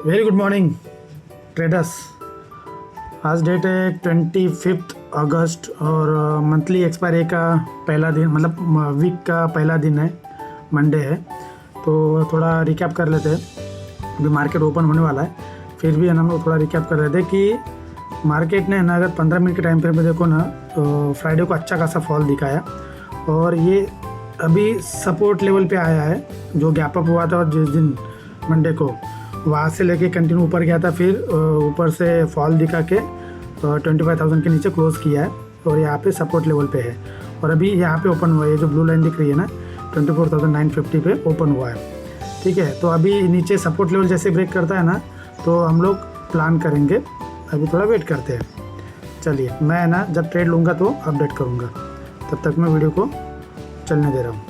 Very good morning traders. आज date है 25 अगस्त और मंथली एक्सपायरी का पहला दिन, मतलब वीक का पहला दिन है, मंडे है। तो थोड़ा रिकैप कर लेते हैं। अभी मार्केट ओपन होने वाला है, फिर भी हम लोग थोड़ा रिकैप कर रहे थे कि मार्केट ने ना, अगर 15 मिनट के टाइम फ्रेम पे देखो ना, तो फ्राइडे को अच्छा खासा फॉल दिखाया और ये अभी सपोर्ट लेवल पे आया है। जो गैप अप हुआ था जिस दिन मंडे को, वहाँ से लेके कंटिन्यू ऊपर गया था, फिर ऊपर से फॉल दिखा के 25,000 के नीचे क्लोज़ किया है और यहाँ पे सपोर्ट लेवल पे है। और अभी यहाँ पे ओपन हुआ है, ये जो ब्लू लाइन दिख रही है ना, 24,950 पे ओपन हुआ है। ठीक है, तो अभी नीचे सपोर्ट लेवल जैसे ब्रेक करता है ना, तो हम लोग प्लान करेंगे। अभी थोड़ा वेट करते हैं। चलिए, मैं ना जब ट्रेड लूँगा तो अपडेट करूँगा, तब तक मैं वीडियो को चलने दे रहा हूँ।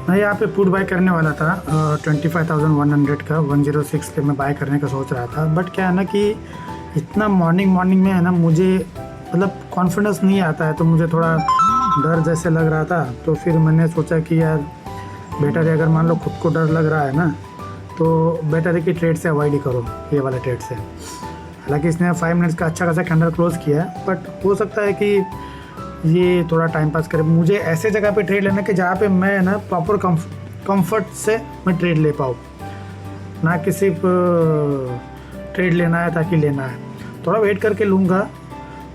मैं यहाँ पे पुट बाय करने वाला था 25,100 का, 106 पे मैं बाय करने का सोच रहा था। बट क्या है ना कि इतना मॉर्निंग में है ना, मुझे मतलब कॉन्फिडेंस नहीं आता है, तो मुझे थोड़ा डर जैसे लग रहा था। तो फिर मैंने सोचा कि यार बेटर है, अगर मान लो खुद को डर लग रहा है ना, तो बेटर है कि ट्रेड से अवॉइड ही करो, ये वाला ट्रेड से। हालांकि इसने 5 मिनट्स का अच्छा खासा कैंडल क्लोज किया है, बट हो सकता है कि ये थोड़ा टाइम पास करे। मुझे ऐसे जगह पे ट्रेड लेना कि जहाँ पे मैं ना प्रॉपर कंफर्ट से मैं ट्रेड ले पाऊँ, ना कि सिर्फ ट्रेड लेना है ताकि लेना है। थोड़ा वेट करके लूँगा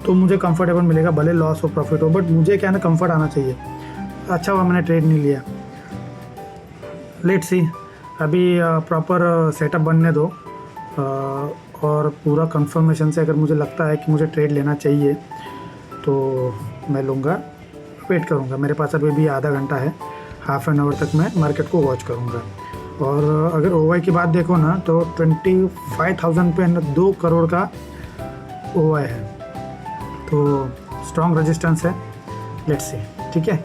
तो मुझे कंफर्टेबल मिलेगा, भले लॉस हो प्रॉफिट हो, बट मुझे क्या है ना, कंफर्ट आना चाहिए। अच्छा हुआ मैंने ट्रेड नहीं लिया। लेट्स सी, अभी प्रॉपर सेटअप बनने दो और पूरा कंफर्मेशन से अगर मुझे लगता है कि मुझे ट्रेड लेना चाहिए तो मैं लूँगा। वेट करूँगा, मेरे पास अभी भी आधा घंटा है, हाफ एन आवर तक मैं मार्केट को वॉच करूँगा। और अगर ओवाई की बात देखो ना, तो 25,000 पे 2 करोड़ का ओवाई है, तो स्ट्रॉन्ग रेजिस्टेंस है। लेट्स सी, ठीक है।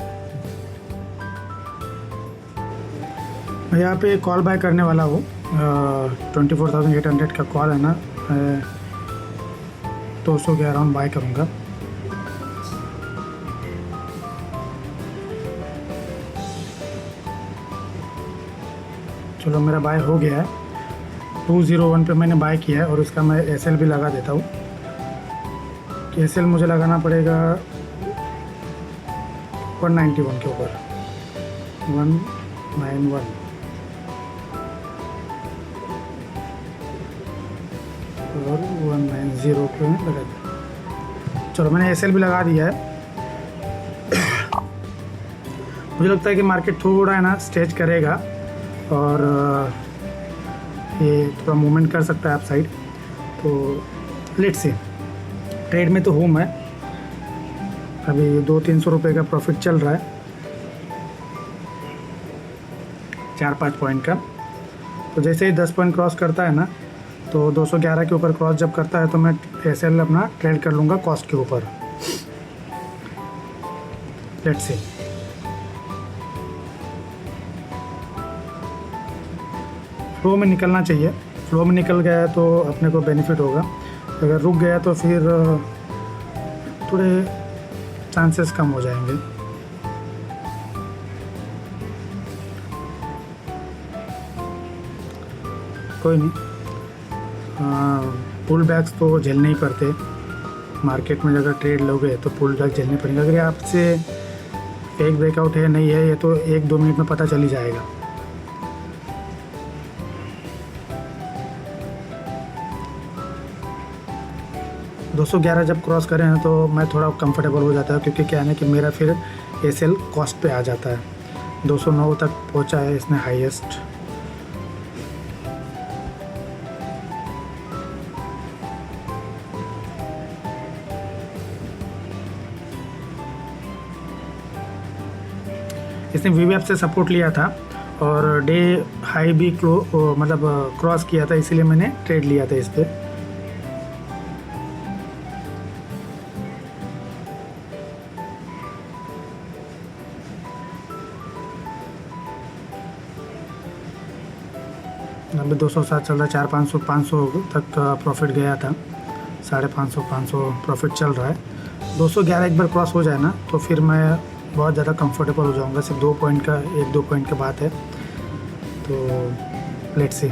मैं यहाँ पे कॉल बाय करने वाला हूँ, 24,800 का कॉल है ना, 200 के अराउंड बाय करूँगा। चलो, मेरा बाय हो गया है। 201 पे मैंने बाय किया है और उसका मैं एसएल भी लगा देता हूँ। एसएल मुझे लगाना पड़ेगा 191 के ऊपर, 191 और 190 पे लगा दिया। चलो, मैंने एसएल भी लगा दिया है। मुझे लगता है कि मार्केट थोड़ा है ना स्टेज करेगा और ये थोड़ा मूवमेंट कर सकता है अप साइड। तो लेट्स सी, ट्रेड में तो हूँ मैं। अभी 200-300 रुपये का प्रॉफिट चल रहा है, 4-5 पॉइंट का। तो जैसे ही 10 पॉइंट क्रॉस करता है ना, तो 211 के ऊपर क्रॉस जब करता है तो मैं एसएल अपना ट्रेड कर लूँगा कॉस्ट के ऊपर। Let's see. फ्लो में निकलना चाहिए, फ्लो में निकल गया तो अपने को बेनिफिट होगा। अगर रुक गया तो फिर थोड़े चांसेस कम हो जाएंगे। कोई नहीं, पुल बैक्स तो झेलने ही पड़ते। मार्केट में अगर ट्रेड लोगे तो पुल बैक झेलने पड़ेंगे। अगर ये आपसे फेक ब्रेकआउट है नहीं है, ये तो 1-2 मिनट में पता चल ही जाएगा। $211 जब क्रॉस करें हैं तो मैं थोड़ा कंफर्टेबल हो जाता है, क्योंकि क्या है ना कि मेरा फिर एसएल कॉस्ट पे आ जाता है। 209 तक पहुंचा है इसने हाईएस्ट। इसने वीवेप से सपोर्ट लिया था और डे हाई भी मतलब क्रॉस किया था, इसीलिए मैंने ट्रेड लिया था इस पर। अभी 207 चल रहा है, 400-500 तक प्रॉफिट गया था, 550-500 प्रॉफिट चल रहा है। 211 एक बार क्रॉस हो जाए ना तो फिर मैं बहुत ज़्यादा कंफर्टेबल हो जाऊंगा। सिर्फ 2 पॉइंट का 1-2 पॉइंट की बात है, तो लेट्स सी।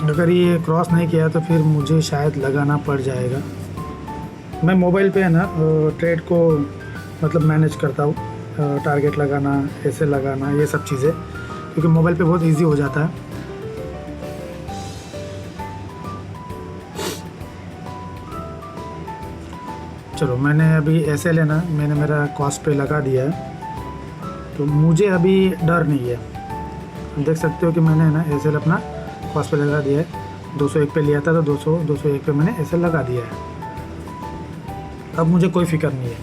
अगर ये क्रॉस नहीं किया तो फिर मुझे शायद लगाना पड़ जाएगा। मैं मोबाइल पे है ना ट्रेड को मतलब मैनेज करता हूँ, टारगेट लगाना, ऐसे लगाना, ये सब चीज़ें, क्योंकि मोबाइल पे बहुत इजी हो जाता है। चलो मैंने अभी ऐसे लेना, मैंने मेरा कॉस्ट पे लगा दिया है, तो मुझे अभी डर नहीं है। देख सकते हो कि मैंने ना ऐसे अपना कॉस्ट पे लगा दिया है। 201 पे लिया था तो 201 पे मैंने ऐसे लगा दिया है। अब मुझे कोई फिक्र नहीं है,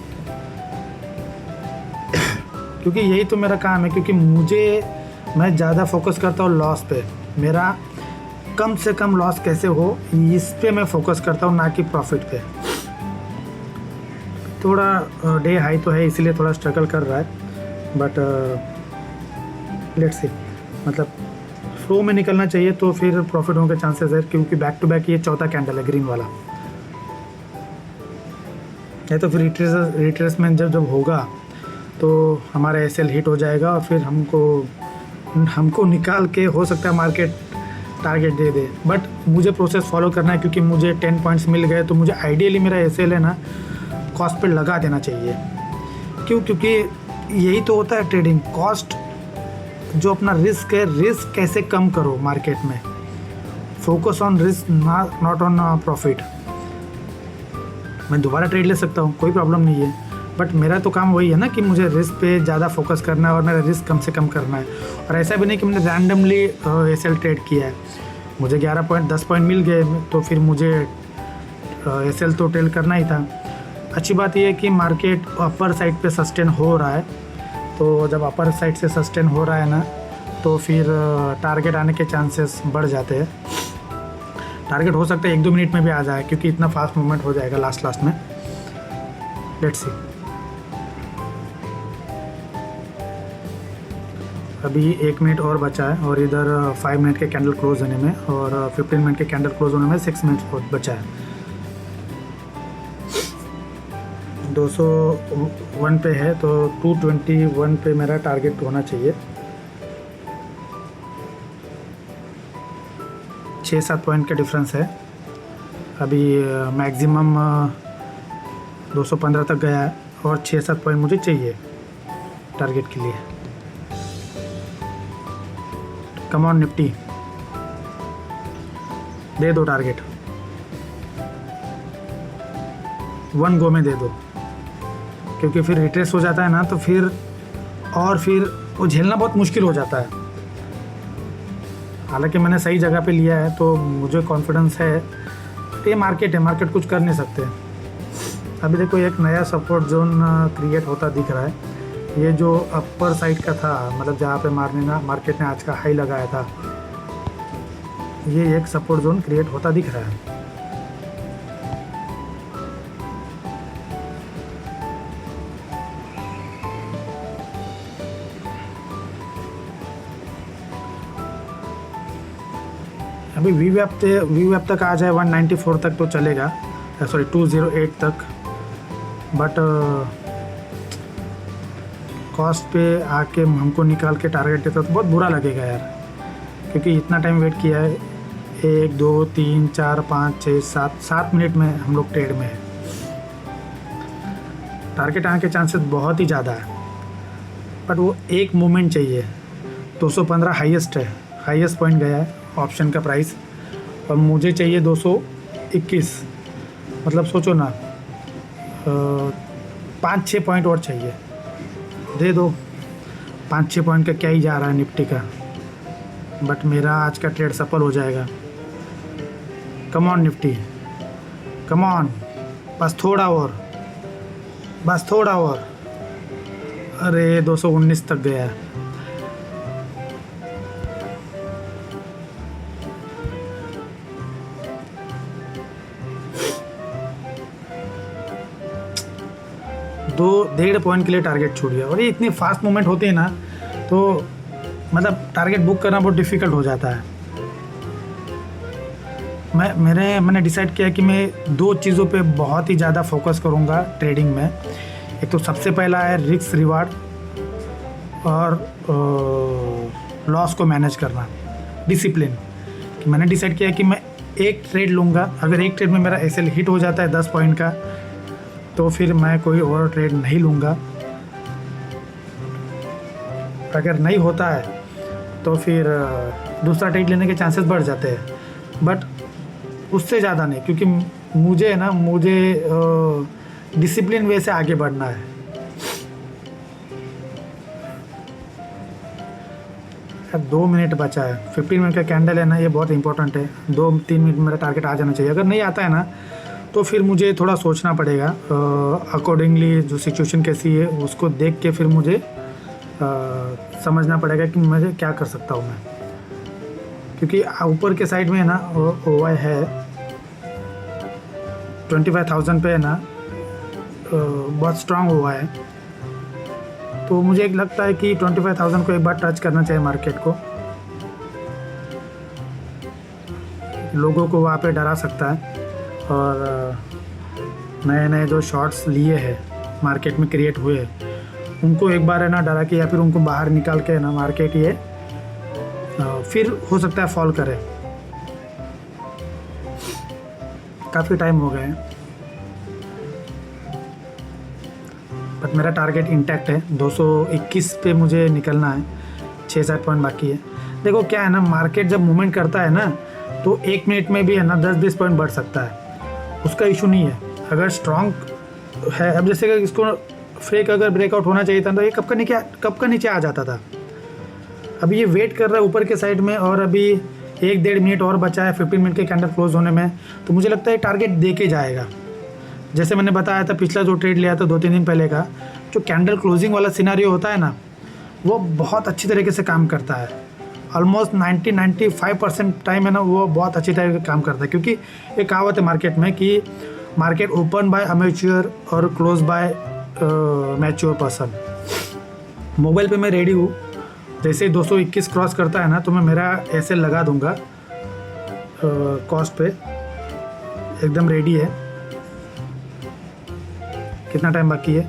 क्योंकि यही तो मेरा काम है। क्योंकि मैं ज़्यादा फोकस करता हूँ लॉस पे, मेरा कम से कम लॉस कैसे हो इस पे मैं फोकस करता हूँ, ना कि प्रॉफिट पे। थोड़ा डे हाई तो है, इसीलिए थोड़ा स्ट्रगल कर रहा है, बट लेट्स सी, मतलब फ्लो में निकलना चाहिए तो फिर प्रॉफिट होने के चांसेस है। क्योंकि बैक टू बैक ये चौथा कैंडल है ग्रीन वाला, या तो फिर रिट्रेसमेंट जब होगा तो हमारा एसएल हिट हो जाएगा और फिर हमको निकाल के हो सकता है market target they they. But मुझे प्रोसेस फॉलो करना है, क्योंकि मुझे 10 पॉइंट्स मिल गए तो मुझे आइडियली मेरा एसएल है ना कॉस्ट पे लगा देना चाहिए। क्योंकि यही तो होता है ट्रेडिंग। कॉस्ट जो अपना रिस्क है, रिस्क कैसे कम करो मार्केट में, focus on risk not on profit. मैं दोबारा ट्रेड ले सकता हूँ, कोई प्रॉब्लम नहीं है, बट मेरा तो काम वही है ना कि मुझे रिस्क पे ज़्यादा फोकस करना है और मेरा रिस्क कम से कम करना है। और ऐसा भी नहीं कि मैंने रैंडमली एसएल ट्रेड किया है। मुझे 11 पॉइंट 10 पॉइंट मिल गए तो फिर मुझे एसएल तो ट्रेड करना ही था। अच्छी बात यह है कि मार्केट अपर साइड पे सस्टेन हो रहा है, तो जब अपर साइड से सस्टेन हो रहा है ना तो फिर टारगेट आने के चांसेस बढ़ जाते हैं। टारगेट हो सकता है 1-2 मिनट में भी आ जाए, क्योंकि इतना फास्ट मूवमेंट हो जाएगा लास्ट में। Let's see. अभी 1 मिनट और बचा है और इधर 5 मिनट के कैंडल क्लोज होने में और 15 मिनट के कैंडल क्लोज होने में 6 मिनट और बचा है। 201 पे है तो 221 पे मेरा टारगेट होना चाहिए। 6-7 पॉइंट का डिफरेंस है। अभी मैक्सिमम 215 तक गया है और 6-7 पॉइंट मुझे चाहिए टारगेट के लिए। कम ऑन निफ्टी, दे दो टारगेट, 1 गो में दे दो, क्योंकि फिर रिट्रेस हो जाता है ना तो फिर वो झेलना बहुत मुश्किल हो जाता है। हालांकि मैंने सही जगह पे लिया है तो मुझे कॉन्फिडेंस है। ये मार्केट है, मार्केट कुछ कर नहीं सकते। अभी देखो एक नया सपोर्ट जोन क्रिएट होता दिख रहा है। ये जो अपर साइड का था, मतलब जहाँ पे मार्केट ने आज का हाई लगाया था, ये एक सपोर्ट जोन क्रिएट होता दिख रहा है। अभी वीवेप तक आ जाए 194 तक तो चलेगा, सॉरी 208 तक, बट कॉस्ट पे आके हमको निकाल के टारगेट देता तो बहुत बुरा लगेगा यार। क्योंकि इतना टाइम वेट किया है। 1 2 3 4 5 6 7 मिनट में हम लोग ट्रेड में है। टारगेट आने के चांसेस बहुत ही ज़्यादा है, बट वो एक मूवमेंट चाहिए। 215 हाईएस्ट है, हाईएस्ट पॉइंट गया है ऑप्शन का प्राइस, और मुझे चाहिए 221। मतलब सोचो ना, 5-6 पॉइंट और चाहिए। दे दो, 5-6 पॉइंट का क्या ही जा रहा है निफ्टी का, बट मेरा आज का ट्रेड सफल हो जाएगा। Come on Nifty, come on, बस थोड़ा और, बस थोड़ा और। अरे 219 तक गया है। दो 1.5 पॉइंट के लिए टारगेट छूट गया। और ये इतनी फास्ट मूवमेंट होती है ना, तो मतलब टारगेट बुक करना बहुत डिफ़िकल्ट हो जाता है। मैंने डिसाइड किया कि मैं 2 चीज़ों पे बहुत ही ज़्यादा फोकस करूँगा ट्रेडिंग में। एक तो सबसे पहला है रिस्क रिवार्ड, और लॉस को मैनेज करना, डिसिप्लिन। कि मैंने डिसाइड किया कि मैं एक ट्रेड लूँगा, अगर एक ट्रेड में मेरा एसएल हिट हो जाता है 10 पॉइंट का, तो फिर मैं कोई और ट्रेड नहीं लूँगा। अगर नहीं होता है तो फिर दूसरा ट्रेड लेने के चांसेस बढ़ जाते हैं, बट उससे ज़्यादा नहीं, क्योंकि मुझे डिसिप्लिन वे से आगे बढ़ना है। अब 2 मिनट बचा है, 15 मिनट का कैंडल है ना, ये बहुत इंपॉर्टेंट है। 2-3 मिनट में मेरा टारगेट आ जाना चाहिए। अगर नहीं आता है ना, तो फिर मुझे थोड़ा सोचना पड़ेगा अकॉर्डिंगली, जो सिचुएशन कैसी है उसको देख के फिर मुझे समझना पड़ेगा कि मुझे क्या कर सकता हूँ मैं। क्योंकि ऊपर के साइड में है ना OI है 25,000 पे है ना, बहुत स्ट्रांग OI है। तो मुझे एक लगता है कि 25,000 को एक बार टच करना चाहिए मार्केट को। लोगों को वहाँ पे डरा सकता है, और नए नए जो शॉर्ट्स लिए हैं मार्केट में क्रिएट हुए, उनको एक बार है ना डरा के, या फिर उनको बाहर निकाल के है ना मार्केट ये फिर हो सकता है फॉल करे। काफ़ी टाइम हो गए हैं, बट मेरा टारगेट इंटैक्ट है। 221 पे मुझे निकलना है, 6-7 पॉइंट बाकी है। देखो क्या है ना, मार्केट जब मूवमेंट करता है ना, तो 1 मिनट में भी है ना 10-20 पॉइंट बढ़ सकता है, उसका इशू नहीं है अगर स्ट्रॉन्ग है। अब जैसे कि इसको फेक अगर ब्रेकआउट होना चाहिए था, तो ये कब का नीचे आ जाता था। अभी ये वेट कर रहा है ऊपर के साइड में, और अभी 1-1.5 मिनट और बचा है 15 मिनट के कैंडल क्लोज होने में। तो मुझे लगता है टारगेट दे के जाएगा। जैसे मैंने बताया था, पिछला जो ट्रेड लिया था 2-3 दिन पहले का, जो कैंडल क्लोजिंग वाला सिनारियो होता है ना, वो बहुत अच्छी तरीके से काम करता है। ऑलमोस्ट 90-95% टाइम है ना, वो बहुत अच्छी तरीके से काम करता है। क्योंकि एक कहावत है मार्केट में कि मार्केट ओपन बाय अमेच्योर और close by mature person. Mobile पे मैं रेडी हूँ, जैसे 221 क्रॉस करता है ना, तो मैं मेरा एसएल लगा दूंगा कॉस्ट पे, एकदम रेडी है। कितना टाइम बाकी है,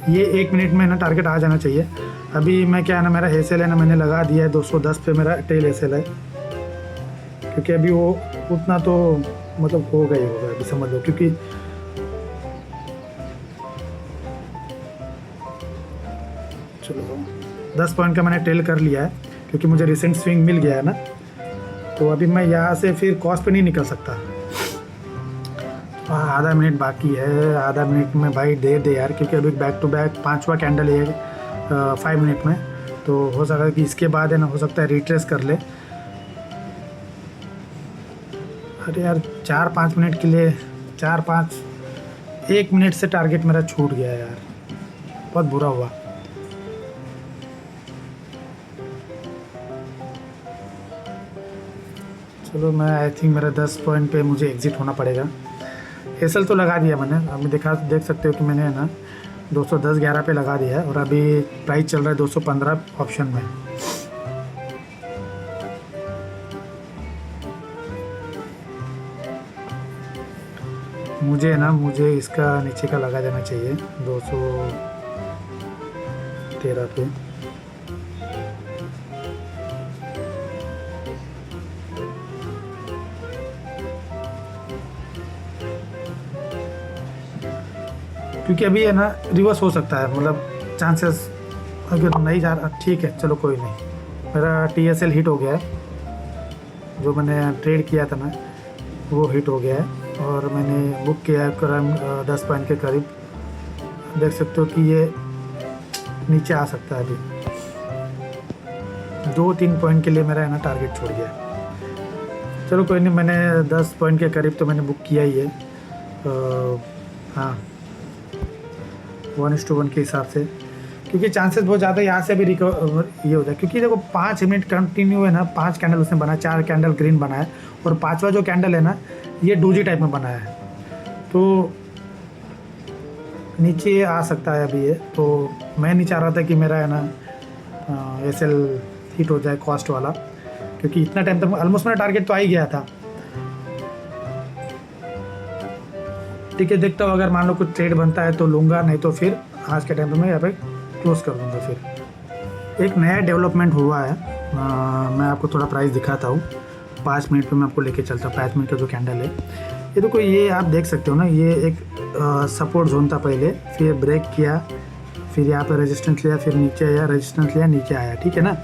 ये 1 मिनट में ना टारगेट आ जाना चाहिए। अभी मैं क्या है ना, मेरा एसएल है ना, मैंने लगा दिया है 210 पे मेरा टेल एसएल है। क्योंकि अभी वो उतना तो मतलब होगा ही होगा, अभी समझ लो। क्योंकि चलो 10 पॉइंट का मैंने टेल कर लिया है, क्योंकि मुझे रिसेंट स्विंग मिल गया है ना। तो अभी मैं यहाँ से फिर कॉस्ट पे नहीं निकल सकता। आधा मिनट बाकी है, आधा मिनट में भाई दे यार, क्योंकि अभी बैक टू बैक 5वां कैंडल है 5 मिनट में। तो हो सकता है कि इसके बाद है ना, हो सकता है रिट्रेस कर ले। अरे यार 4-5 मिनट के लिए, 1 मिनट से टारगेट मेरा छूट गया यार, बहुत बुरा हुआ। चलो मैं आई थिंक मेरा 10 पॉइंट पे मुझे एग्ज़िट होना पड़ेगा। एसएल तो लगा दिया मैंने, अभी देख सकते हो कि मैंने है ना 210-11 पे लगा दिया है, और अभी प्राइस चल रहा है 215 ऑप्शन में। मुझे इसका नीचे का लगा देना चाहिए 213 पे। क्योंकि अभी है ना रिवर्स हो सकता है, मतलब चांसेस अगर नहीं जा रहा। ठीक है चलो कोई नहीं, मेरा TSL हिट हो गया है, जो मैंने ट्रेड किया था ना वो हिट हो गया है और मैंने बुक किया है करीब 10 पॉइंट के करीब। देख सकते हो कि ये नीचे आ सकता है, अभी 2-3 पॉइंट के लिए मेरा है ना टारगेट छोड़ गया है। चलो कोई नहीं, मैंने 10 पॉइंट के करीब तो मैंने बुक किया ही है। हाँ 1:1 के हिसाब से, क्योंकि चांसेस बहुत ज़्यादा यहाँ से भी रिकवर ये हो जाए। क्योंकि देखो 5 मिनट कंटिन्यू है ना, 5 कैंडल उसने बनाया, 4 कैंडल ग्रीन बनाया और 5वां जो कैंडल है ना ये डोजी टाइप में बनाया है, तो नीचे आ सकता है अभी ये। तो मैं नहीं चाह रहा था कि मेरा है ना SL हिट हो जाए कॉस्ट वाला, क्योंकि इतना टाइम तक ऑलमोस्ट मेरा टारगेट तो आ ही गया था। ठीक है, देखता हूँ अगर मान लो कुछ ट्रेड बनता है तो लूँगा, नहीं तो फिर आज के टाइम पे मैं यहाँ पे क्लोज कर दूँगा। फिर एक नया डेवलपमेंट हुआ है, मैं आपको थोड़ा प्राइस दिखाता हूँ। 5 मिनट पे मैं आपको लेके चलता हूँ। 5 मिनट का जो कैंडल है ये देखो, ये आप देख सकते हो ना, ये एक सपोर्ट जोन था पहले, फिर ब्रेक किया, फिर यहाँ पे रेजिस्टेंस लिया, फिर नीचे आया, रेजिस्टेंस लिया, नीचे आया। ठीक है ना,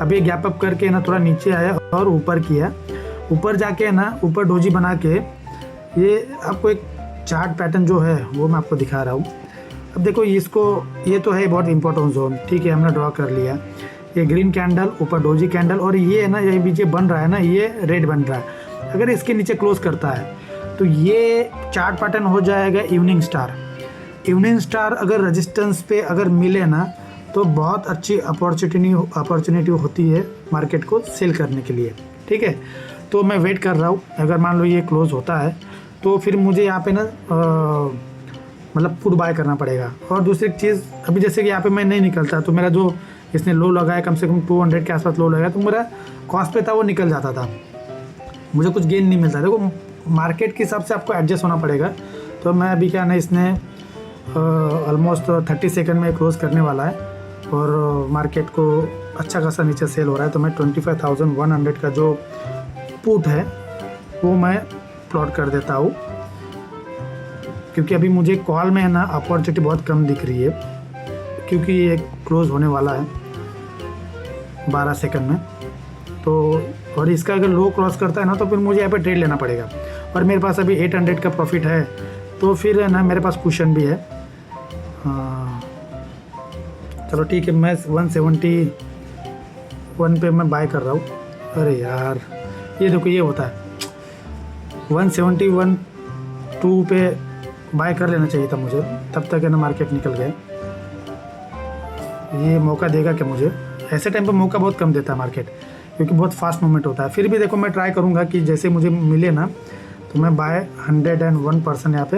अब ये गैप अप करके ना थोड़ा नीचे आया और ऊपर किया, ऊपर जाके ना ऊपर डोजी बना के, ये आपको एक चार्ट पैटर्न जो है वो मैं आपको दिखा रहा हूँ। अब देखो इसको, ये तो है बहुत इंपॉर्टेंट जोन। ठीक है, हमने ड्रॉ कर लिया, ये ग्रीन कैंडल, ऊपर डोजी कैंडल, और ये है ना ये बीच बन रहा है ना, ये रेड बन रहा है। अगर इसके नीचे क्लोज करता है तो ये चार्ट पैटर्न हो जाएगा इवनिंग स्टार। इवनिंग स्टार अगर रेजिस्टेंस पे अगर मिले ना तो बहुत अच्छी अपॉर्चुनिटी होती है मार्केट को सेल करने के लिए। ठीक है, तो मैं वेट कर रहा हूँ। अगर मान लो ये क्लोज होता है तो फिर मुझे यहाँ पे ना मतलब पुट बाय करना पड़ेगा। और दूसरी चीज़, अभी जैसे कि यहाँ पे मैं नहीं निकलता तो मेरा जो इसने लो लगाया कम से कम 200 के आसपास लो लगाया, तो मेरा कॉस्ट पे था वो निकल जाता था, मुझे कुछ गेन नहीं मिलता। देखो मार्केट के हिसाब से आपको एडजस्ट होना पड़ेगा। तो मैं अभी क्या ना, इसने ऑलमोस्ट 30 सेकंड में क्लोज करने वाला है और मार्केट को अच्छा खासा नीचे सेल हो रहा है। तो मैं 25,100 का जो पुट है वो मैं प्लॉट कर देता हूँ, क्योंकि अभी मुझे कॉल में है ना अपॉर्चुनिटी बहुत कम दिख रही है, क्योंकि ये क्लोज होने वाला है 12 सेकंड में। तो और इसका अगर लो क्रॉस करता है ना तो फिर मुझे यहाँ पे ट्रेड लेना पड़ेगा, और मेरे पास अभी 800 का प्रॉफिट है, तो फिर है ना मेरे पास कुशन भी है। चलो ठीक है, मैं 171 पे मैं बाय कर रहा हूँ। अरे यार ये देखो ये होता है 171.2 पे बाय कर लेना चाहिए था मुझे, तब तक है ना मार्केट निकल गए। ये मौका देगा क्या मुझे? ऐसे टाइम पे मौका बहुत कम देता है मार्केट, क्योंकि बहुत फास्ट मूवमेंट होता है। फिर भी देखो मैं ट्राई करूँगा कि जैसे मुझे मिले ना तो मैं बाय 101% यहाँ पे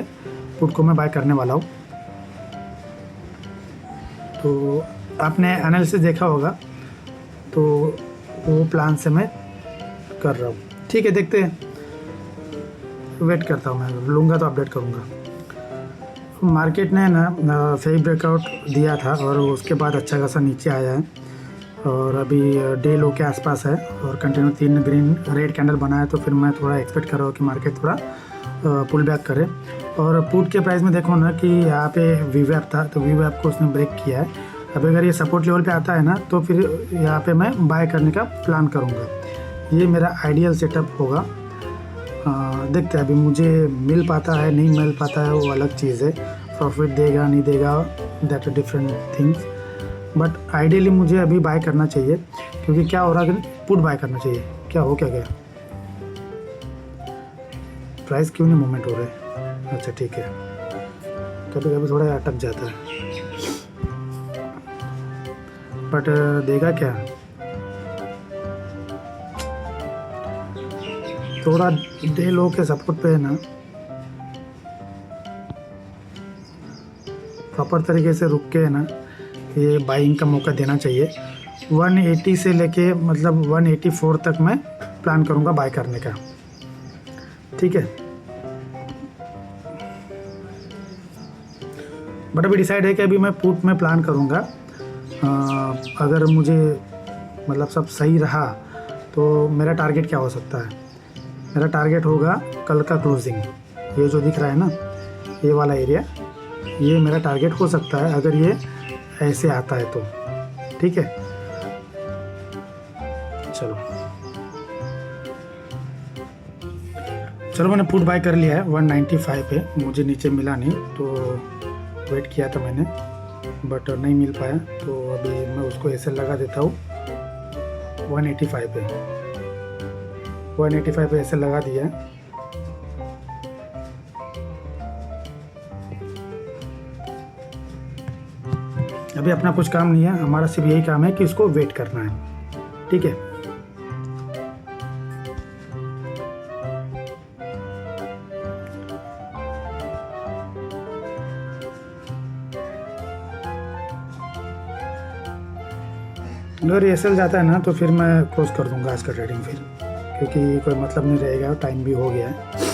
पुट को मैं बाय करने वाला हूँ। तो आपने एनालिसिस देखा होगा, तो वो प्लान से मैं कर रहा हूँ। ठीक है, देखते हैं, वेट करता हूँ, मैं लूँगा तो अपडेट करूँगा। मार्केट ने ना सही ब्रेकआउट दिया था और उसके बाद अच्छा खासा नीचे आया है, और अभी डे लो के आसपास है और कंटिन्यू 3 ग्रीन रेड कैंडल बना है। तो फिर मैं थोड़ा एक्सपेक्ट कर रहा हूँ कि मार्केट थोड़ा पुल बैक करे। और पुट के प्राइस में देखो ना कि यहाँ पे वीवैप था, तो वीवैप को उसने ब्रेक किया है। अब अगर ये सपोर्ट लेवल पे आता है ना तो फिर यहाँ पे मैं बाय करने का प्लान करूँगा। ये मेरा आइडियल सेटअप होगा। देखते हैं अभी मुझे मिल पाता है नहीं मिल पाता है, वो अलग चीज़ है। प्रॉफिट देगा नहीं देगा, that is different things, but ideally मुझे अभी बाय करना चाहिए। क्योंकि क्या हो रहा है, पुट बाय करना चाहिए। क्या हो क्या गया, प्राइस क्यों नहीं मूवमेंट हो रहा है? अच्छा ठीक है, कभी कभी थोड़ा अटक जाता है, बट देगा क्या? थोड़ा डे लो के सपोर्ट पे है ना, प्रॉपर तरीके से रुक के है ना ये बाइंग का मौका देना चाहिए। 180 से लेके मतलब 184 तक मैं प्लान करूँगा बाय करने का। ठीक है, बट अभी डिसाइड है कि अभी मैं पुट में प्लान करूँगा। अगर मुझे मतलब सब सही रहा तो मेरा टारगेट क्या हो सकता है? मेरा टारगेट होगा कल का क्लोजिंग, ये जो दिख रहा है ना ये वाला एरिया, ये मेरा टारगेट हो सकता है अगर ये ऐसे आता है तो। ठीक है, चलो मैंने पुट बाय कर लिया है 195 पे। मुझे नीचे मिला नहीं तो वेट किया था मैंने, बट नहीं मिल पाया, तो अभी मैं उसको ऐसे लगा देता हूँ 185 पे। 185 पे ऐसे लगा दिया। अभी अपना कुछ काम नहीं है, हमारा सिर्फ यही काम है कि इसको वेट करना है। ठीक है, अगर एसएल जाता है ना तो फिर मैं क्लोज कर दूंगा आज का ट्रेडिंग फिर, क्योंकि कोई मतलब नहीं रहेगा, टाइम भी हो गया है।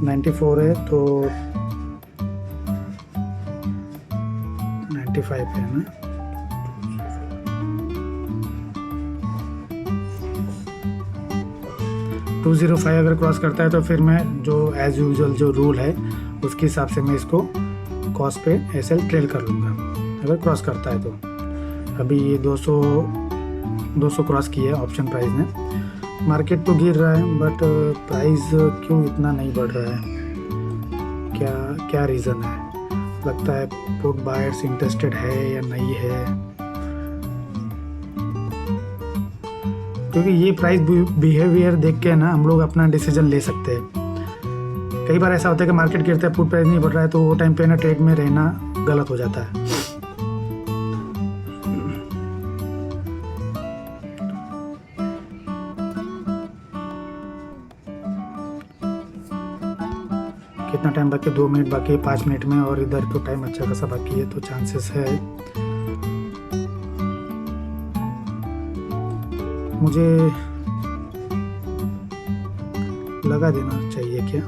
$94 है तो 95 पे है ना। $205 अगर क्रॉस करता है तो फिर मैं जो एज यूजुअल जो रूल है उसके हिसाब से मैं इसको कॉस्ट पे एसएल ट्रेल कर लूँगा अगर क्रॉस करता है तो। अभी ये 200 क्रॉस किया है ऑप्शन प्राइस ने। मार्केट तो गिर रहा है बट प्राइस क्यों इतना नहीं बढ़ रहा है, क्या रीज़न है? लगता है पुट बायर्स इंटरेस्टेड है या नहीं है, क्योंकि ये प्राइस बिहेवियर देख के ना हम लोग अपना डिसीजन ले सकते हैं। कई बार ऐसा होता है कि मार्केट गिरता है, पुट प्राइस नहीं बढ़ रहा है, तो वो टाइम पे ना ट्रेड में रहना गलत हो जाता है। कितना टाइम बाकी? 2 मिनट बाकी है 5 मिनट में, और इधर तो टाइम अच्छा खासा बाकी है, तो चांसेस है मुझे लगा देना चाहिए क्या।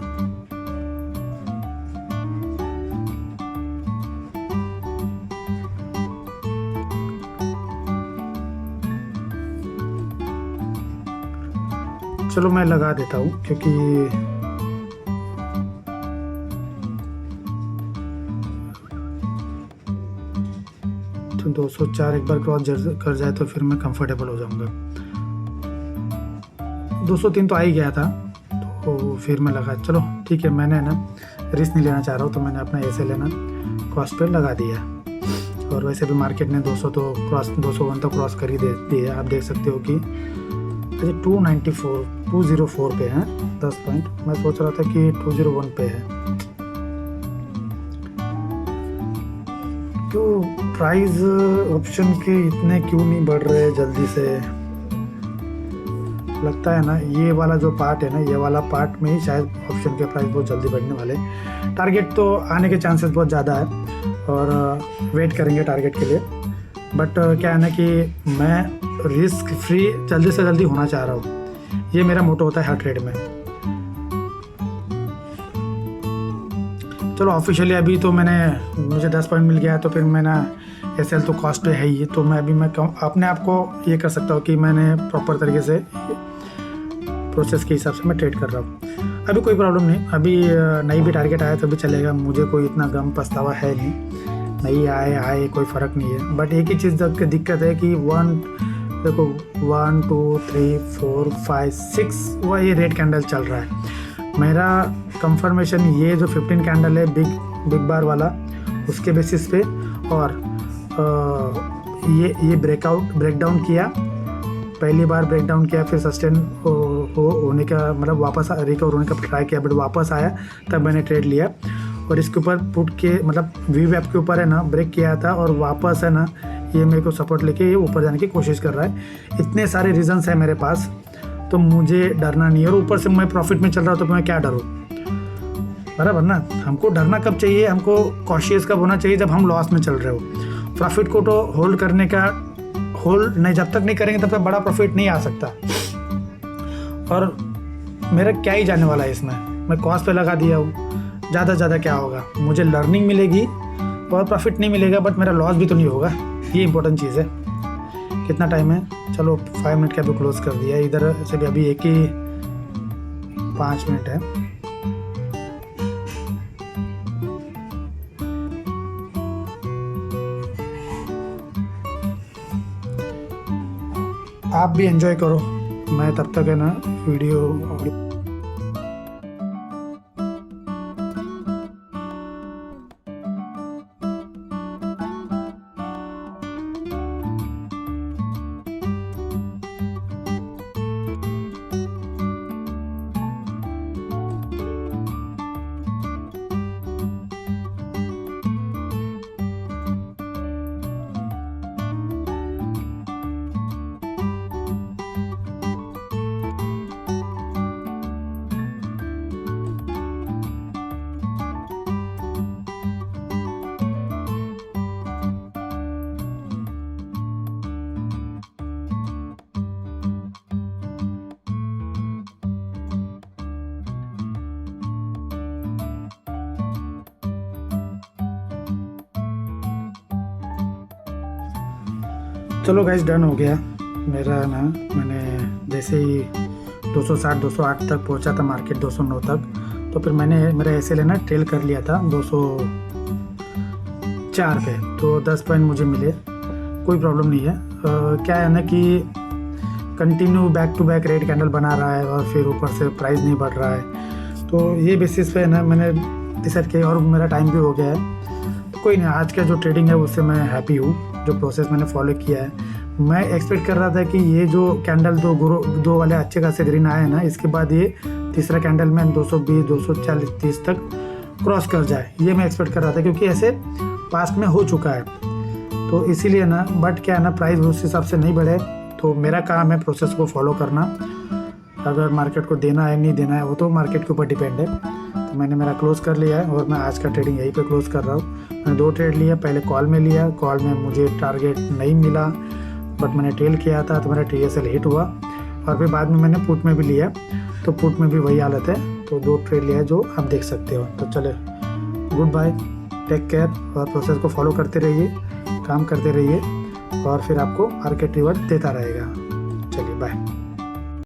चलो मैं लगा देता हूँ, क्योंकि 204 एक बार क्रॉस कर जाए तो फिर मैं कंफर्टेबल हो जाऊंगा। 203 तो आ ही गया था, तो फिर मैं लगा चलो ठीक है, मैंने ना रिस्क नहीं लेना चाह रहा हूँ, तो मैंने अपना ऐसे लेना कॉस्ट पे लगा दिया। और वैसे भी मार्केट ने 200 तो क्रॉस 201 तो क्रॉस कर ही दिया। आप देख सकते हो कि 204 पे है 10 पॉइंट। मैं सोच रहा था कि 201 पे है। तो प्राइस ऑप्शन के इतने क्यों नहीं बढ़ रहे जल्दी से? लगता है ना ये वाला जो पार्ट है ना, ये वाला पार्ट में ही शायद ऑप्शन के प्राइस बहुत जल्दी बढ़ने वाले। टारगेट तो आने के चांसेस बहुत ज़्यादा है और वेट करेंगे टारगेट के लिए। बट क्या है ना कि मैं रिस्क फ्री जल्दी से जल्दी होना चाह रहा हूँ, ये मेरा मोटो होता है हर ट्रेड में। चलो ऑफिशियली अभी तो मुझे 10 पॉइंट मिल गया है, तो फिर मैंने एसएल तो कॉस्ट पे है ही, तो मैं अभी अपने आप को ये कर सकता हूँ कि मैंने प्रॉपर तरीके से प्रोसेस के हिसाब से मैं ट्रेड कर रहा हूँ। अभी कोई प्रॉब्लम नहीं, अभी नई भी टारगेट आया तो भी चलेगा, मुझे कोई इतना गम पछतावा है नहीं। नहीं आए कोई फ़र्क नहीं है। बट एक ही चीज़ दिक्कत है कि 1 2 3 4 5 6 वह ये रेड कैंडल चल रहा है। मेरा कंफर्मेशन ये जो 15 कैंडल है बिग बार वाला, उसके बेसिस पे, और ये ब्रेकडाउन किया, पहली बार ब्रेकडाउन किया, फिर सस्टेन होने का मतलब वापस रिकवर होने का ट्राई किया, बट वापस आया, तब मैंने ट्रेड लिया। और इसके ऊपर पुट के मतलब वीवैप के ऊपर है ना ब्रेक किया था, और वापस है ना ये मेरे को सपोर्ट लेके ये ऊपर जाने की कोशिश कर रहा है। इतने सारे रीजंस हैं मेरे पास, तो मुझे डरना नहीं है। और ऊपर से मैं प्रॉफिट में चल रहा हूँ, तो मैं क्या डरूँ? बराबर ना। हमको डरना कब चाहिए? हमको कॉशियस कब होना चाहिए? जब हम लॉस में चल रहे हो। प्रॉफिट को तो होल्ड करने का नहीं, जब तक नहीं करेंगे तब तक बड़ा प्रॉफिट नहीं आ सकता। और मेरा क्या ही जाने वाला है इसमें, मैं कॉस्ट पे लगा दिया हूँ, ज़्यादा क्या होगा? मुझे लर्निंग मिलेगी और प्रॉफिट नहीं मिलेगा, बट मेरा लॉस भी तो नहीं होगा। ये इंपॉर्टेंट चीज़ है। कितना टाइम है? चलो 5 मिनट का भी क्लोज़ कर दिया। इधर से भी अभी 5 मिनट है। आप भी एंजॉय करो, मैं तब तक है ना वीडियो चलो गाइस, डन हो गया मेरा ना। मैंने जैसे ही 260 208 तक पहुंचा था मार्केट, 209 तक, तो फिर मैंने मेरा ऐसे लेना ट्रेल कर लिया था 204 पे, तो 10 पॉइंट मुझे मिले, कोई प्रॉब्लम नहीं है। क्या है ना कि continue back to back red candle बना रहा है और फिर ऊपर से प्राइस नहीं बढ़ रहा है, तो ये बेसिस पे ना मैंने डिसाइड किया और मेरा टाइम भी हो गया है, तो कोई नहीं, आज का जो ट्रेडिंग है उससे मैं हैप्पी हूँ। जो प्रोसेस मैंने फॉलो किया है, मैं एक्सपेक्ट कर रहा था कि ये जो कैंडल दो वाले अच्छे खासे ग्रीन आए ना, इसके बाद ये तीसरा कैंडल में 220 240 30 तक क्रॉस कर जाए, ये मैं एक्सपेक्ट कर रहा था, क्योंकि ऐसे पास्ट में हो चुका है, तो इसीलिए ना। बट क्या है ना, प्राइस उस हिसाब से नहीं बढ़े, तो मेरा काम है प्रोसेस को फॉलो करना। अगर मार्केट को देना है नहीं देना है वो तो मार्केट के ऊपर डिपेंड है। तो मैंने मेरा क्लोज़ कर लिया है और मैं आज का ट्रेडिंग यहीं पे क्लोज़ कर रहा हूँ। मैंने 2 ट्रेड लिया, पहले कॉल में लिया, कॉल में मुझे टारगेट नहीं मिला, बट मैंने टेल किया था तो मेरा TSL हिट हुआ, और फिर बाद में मैंने पुट में भी लिया, तो पुट में भी वही हालत है। तो 2 ट्रेड लिया जो आप देख सकते हो। तो चले, गुड बाय, टेक केयर, और प्रोसेस को फॉलो करते रहिए, काम करते रहिए, और फिर आपको मार्केट रिवॉर्ड देता रहेगा। चलिए बाय।